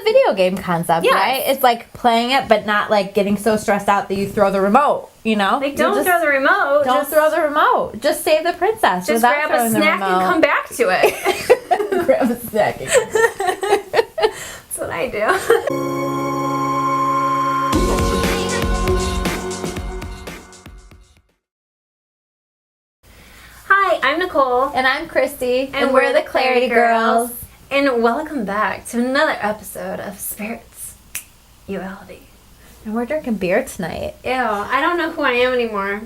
video game concept, right? It's like playing it, but not like getting so stressed out that you throw the remote, you know? Like, don't throw the remote. Don't throw the remote. Just save the princess. Just grab a snack and come back to it. Grab a snack. That's what I do. Hi, I'm Nichole. And I'm Christy. And we're the Clarity Girls. And welcome back to another episode of Spirits-uality. And we're drinking beer tonight. Ew, I don't know who I am anymore.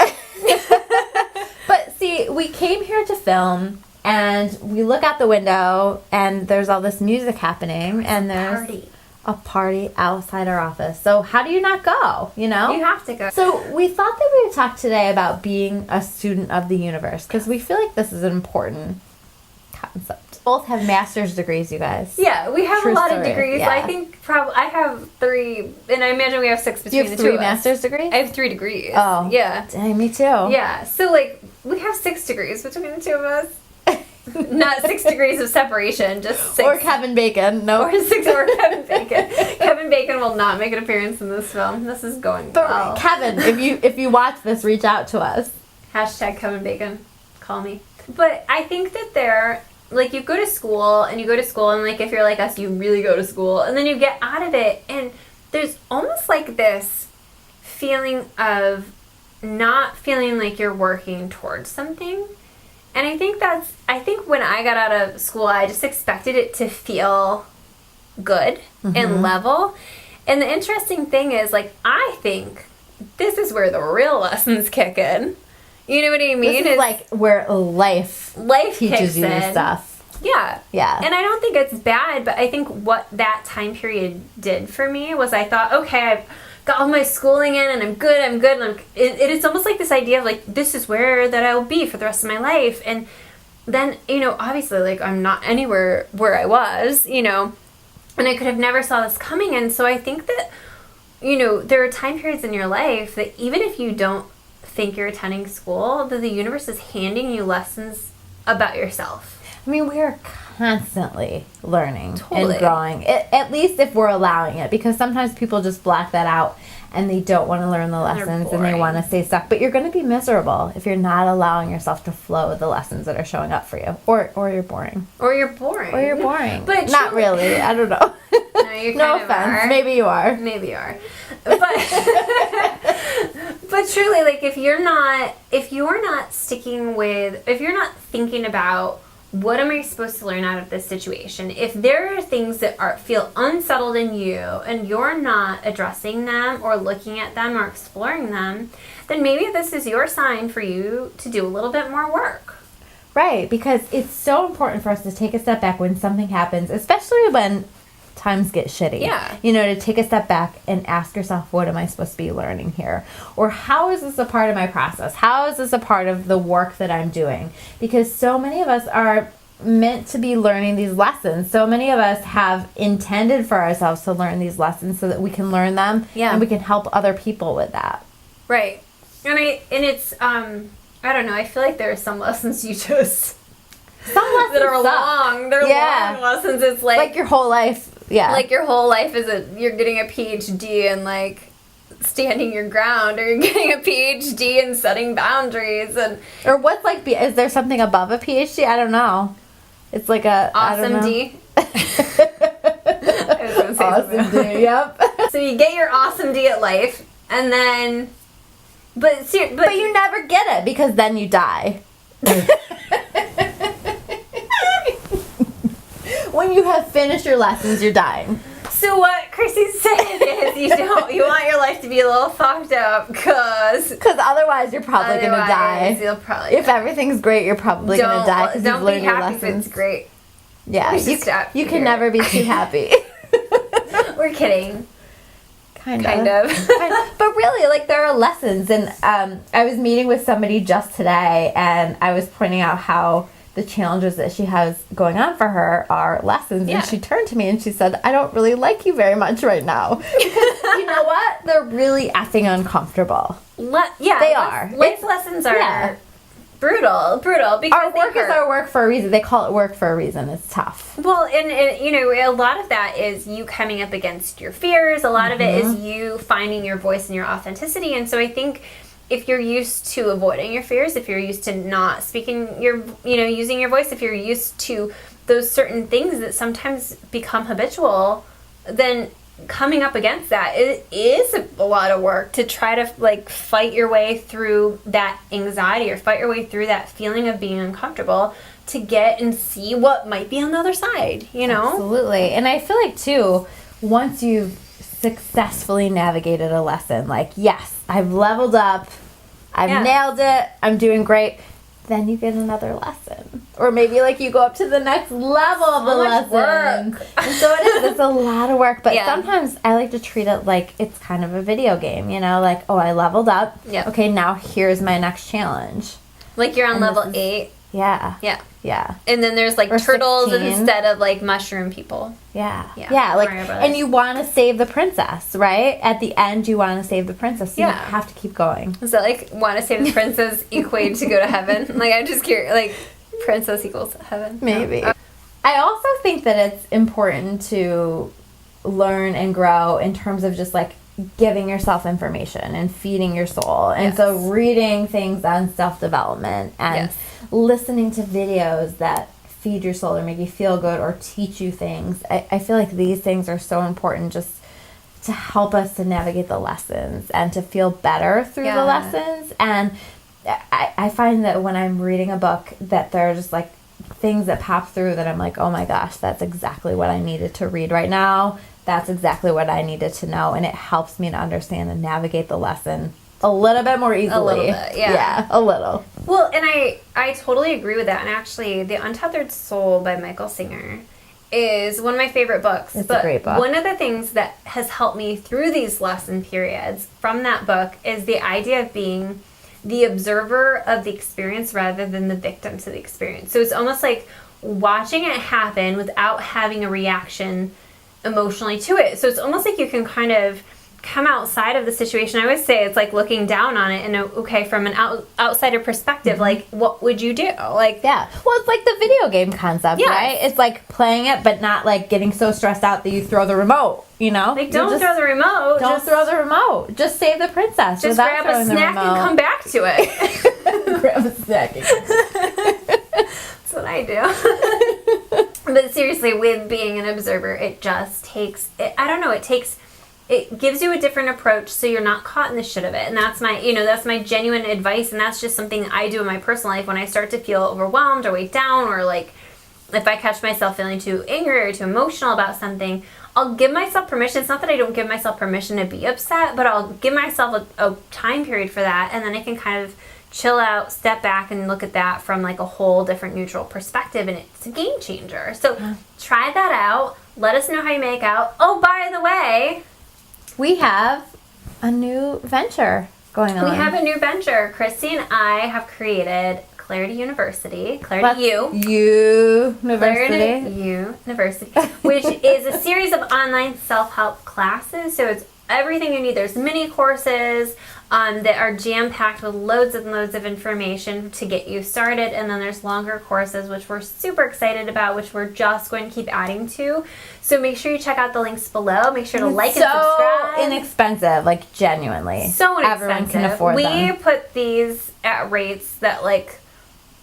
But see, we came here to film, and we look out the window, and there's all this music happening, and there's a party outside our office. So how do you not go, you know? You have to go. So we thought that we would talk today about being a student of the universe, because we feel like this is an important concept. Both have master's degrees, you guys. Yeah, we have a lot of degrees. Yeah. I think probably I have 3, and I imagine we have 6 between the two of us. You have 3 master's degrees? I have 3 degrees. Oh. Yeah. Dang, me too. Yeah, so like, we have 6 degrees between the two of us. Not 6 degrees of separation, just 6. Or Kevin Bacon, no. Or Kevin Bacon. Kevin Bacon will not make an appearance in this film. This is going well. Kevin, if you watch this, reach out to us. Hashtag Kevin Bacon. Call me. But I think that like, you go to school, and like, if you're like us, you really go to school, and then you get out of it, and there's almost like this feeling of not feeling like you're working towards something. And I think when I got out of school, I just expected it to feel good and level. And the interesting thing is, like, I think this is where the real lessons kick in. You know what I mean? This is like where life teaches you in. stuff. Yeah. Yeah. And I don't think it's bad, but I think what that time period did for me was I thought, okay, I've got all my schooling in, and I'm good, and it's almost like this idea of, like, this is where that I will be for the rest of my life. And then, you know, obviously, like, I'm not anywhere where I was, you know, and I could have never saw this coming. And so I think that, you know, there are time periods in your life that even if you don't think you're attending school, that the universe is handing you lessons about yourself. I mean, we are constantly learning Totally. and growing, at least if we're allowing it, because sometimes people just block that out and they don't want to learn the lessons and they want to stay stuck. But you're going to be miserable if you're not allowing yourself to flow with the lessons that are showing up for you. Or you're boring. Or you're boring. But not really. I don't know. No, you kind no of offense. are. Maybe you are. Maybe you are. But but truly, like, if you're not thinking about what am I supposed to learn out of this situation, if there are things that feel unsettled in you and you're not addressing them or looking at them or exploring them, then maybe this is your sign for you to do a little bit more work. Right, because it's so important for us to take a step back when something happens, especially when times get shitty. Yeah. You know, to take a step back and ask yourself, what am I supposed to be learning here? Or how is this a part of my process? How is this a part of the work that I'm doing? Because so many of us are meant to be learning these lessons. So many of us have intended for ourselves to learn these lessons so that we can learn them and we can help other people with that. Right. And it's I don't know, I feel like there are some lessons you just some lessons that are long. They're long lessons. It's like your whole life. Yeah. Like your whole life you're getting a PhD in, like, standing your ground, or you're getting a PhD in setting boundaries, or what's like, is there something above a PhD? I don't know. It's like a awesome D. I was gonna say awesome D. Yep. So you get your awesome D at life, and then, but you never get it because then you die. When you have finished your lessons, you're dying. So what Chrissy's saying is you want your life to be a little fucked up because otherwise you're probably going to die. You'll probably if everything's great, you're probably going to die because you've learned your lessons. Don't be happy if it's great. Yeah, you can never be too happy. We're kidding. Kind of. But really, like, there are lessons. And I was meeting with somebody just today, and I was pointing out how the challenges that she has going on for her are lessons. Yeah. And she turned to me and she said, I don't really like you very much right now. Because you know what? They're really effing uncomfortable. They are. Life lessons are Brutal. Because Our work is our work for a reason. They call it work for a reason. It's tough. Well, and you know, a lot of that is you coming up against your fears. A lot of it is you finding your voice and your authenticity. And so I think if you're used to avoiding your fears, if you're used to not speaking using your voice, if you're used to those certain things that sometimes become habitual, then coming up against that, it is a lot of work to try to like fight your way through that anxiety or fight your way through that feeling of being uncomfortable to get and see what might be on the other side, you know? Absolutely. And I feel like too, once you've successfully navigated a lesson, like, yes, I've leveled up, I've nailed it, I'm doing great, then you get another lesson. Or maybe like you go up to the next level of the lesson. Work. And so it is. It's a lot of work. But sometimes I like to treat it like it's kind of a video game, you know? Like, oh, I leveled up. Yeah. Okay, now here's my next challenge. Like you're on level 8. Yeah. Yeah. Yeah. And then there's like Or turtles 16. instead of like mushroom people. Yeah. Yeah. Yeah. Like, Mario Brothers. and you want to save the princess, right? At the end, you want to save the princess. So you have to keep going. Is that like want to save the princess equate to go to heaven? Like I'm just curious. Like princess equals heaven. Maybe. No. I also think that it's important to learn and grow in terms of just like giving yourself information and feeding your soul. And so reading things on self-development and listening to videos that feed your soul or make you feel good or teach you things. I feel like these things are so important just to help us to navigate the lessons and to feel better through the lessons. And I find that when I'm reading a book that there are just like things that pop through that I'm like, oh my gosh, that's exactly what I needed to read right now. That's exactly what I needed to know. And it helps me to understand and navigate the lesson a little bit more easily. A little bit, yeah. Yeah, a little. Well, and I totally agree with that. And actually, The Untethered Soul by Michael Singer is one of my favorite books. It's a great book. One of the things that has helped me through these lesson periods from that book is the idea of being the observer of the experience rather than the victim to the experience. So it's almost like watching it happen without having a reaction emotionally to it. So it's almost like you can kind of come outside of the situation. I always say it's like looking down on it and okay, from an outsider perspective, like what would you do? Like, yeah. Well, it's like the video game concept, right? It's like playing it, but not like getting so stressed out that you throw the remote, you know? Like don't throw the remote. Don't throw the remote. Just save the princess. Just grab a snack and come back to it. Grab a snack. That's what I do. But seriously, with being an observer, it just takes, it gives you a different approach so you're not caught in the shit of it. And that's my genuine advice. And that's just something I do in my personal life when I start to feel overwhelmed or weighed down, or like if I catch myself feeling too angry or too emotional about something, I'll give myself permission. It's not that I don't give myself permission to be upset, but I'll give myself a time period for that. And then I can kind of chill out, step back, and look at that from like a whole different neutral perspective. And it's a game changer. So try that out. Let us know how you make out. Oh, by the way, we have a new venture going on. We have a new venture. Christy and I have created Clarity University. Clarity You-niversity, which is a series of online self-help classes. So it's everything you need. There's mini courses that are jam-packed with loads and loads of information to get you started. And then there's longer courses, which we're super excited about, which we're just going to keep adding to. So make sure you check out the links below. Make sure to like and subscribe. So inexpensive, like genuinely. So inexpensive. Everyone can afford them. We put these at rates that like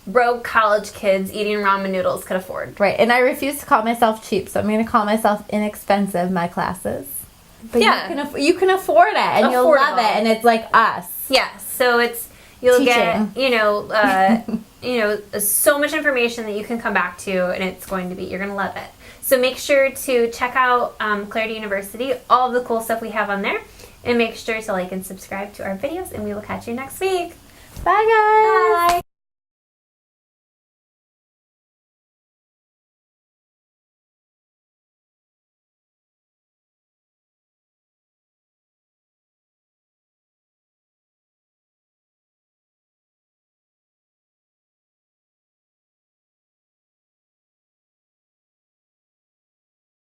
broke college kids eating ramen noodles could afford. Right, and I refuse to call myself cheap, so I'm going to call myself inexpensive, my classes. But you can afford it, and you'll love it, and it's like us. Yeah, so you'll get, so much information that you can come back to, and it's going to be, you're going to love it. So make sure to check out Clarity University, all of the cool stuff we have on there, and make sure to like and subscribe to our videos, and we will catch you next week. Bye, guys. Bye.